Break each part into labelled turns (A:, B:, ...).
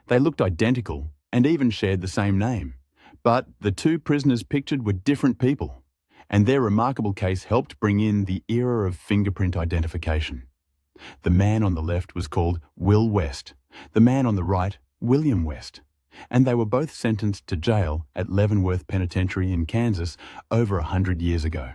A: They looked identical and even shared the same name. But the two prisoners pictured were different people, and their remarkable case helped bring in the era of fingerprint identification. The man on the left was called Will West, the man on the right, William West, and they were both sentenced to jail at Leavenworth Penitentiary in Kansas over 100 years ago.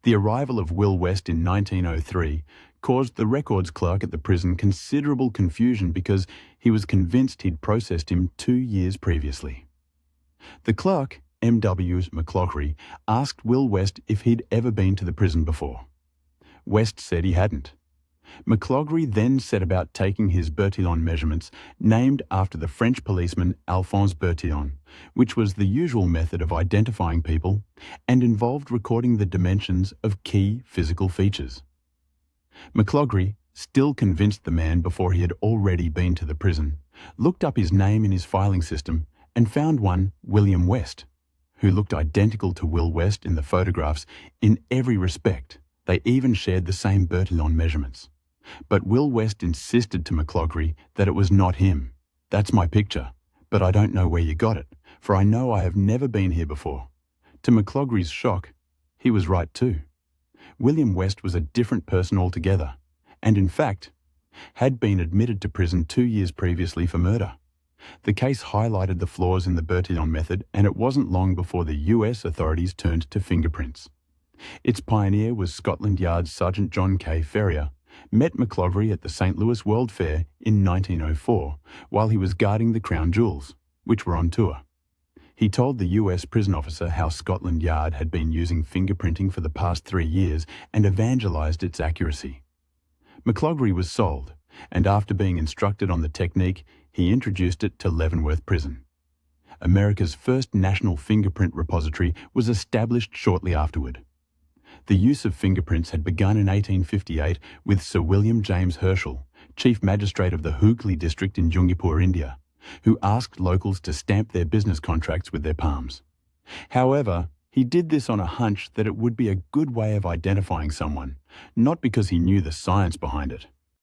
A: The arrival of Will West in 1903 caused the records clerk at the prison considerable confusion because he was convinced he'd processed him 2 years previously. The clerk, M.W. McClaughry, asked Will West if he'd ever been to the prison before. West said he hadn't. McClaughry then set about taking his Bertillon measurements, named after the French policeman Alphonse Bertillon, which was the usual method of identifying people and involved recording the dimensions of key physical features. McClaughry, still convinced the man before he had already been to the prison, looked up his name in his filing system and found one William West, who looked identical to Will West in the photographs in every respect. They even shared the same Bertillon measurements. But Will West insisted to McClaughry that it was not him. "That's my picture, but I don't know where you got it, for I know I have never been here before." To McClaughry's shock, he was right too. William West was a different person altogether, and in fact, had been admitted to prison 2 years previously for murder. The case highlighted the flaws in the Bertillon method, and it wasn't long before the US authorities turned to fingerprints. Its pioneer was Scotland Yard's Sergeant John K. Ferrier, met McClaughry at the St. Louis World Fair in 1904 while he was guarding the Crown Jewels, which were on tour. He told the US prison officer how Scotland Yard had been using fingerprinting for the past 3 years and evangelized its accuracy. McClaughry was sold, and after being instructed on the technique, he introduced it to Leavenworth Prison. America's first national fingerprint repository was established shortly afterward. The use of fingerprints had begun in 1858 with Sir William James Herschel, Chief Magistrate of the Hooghly District in Jungipur, India, who asked locals to stamp their business contracts with their palms. However, he did this on a hunch that it would be a good way of identifying someone, not because he knew the science behind it.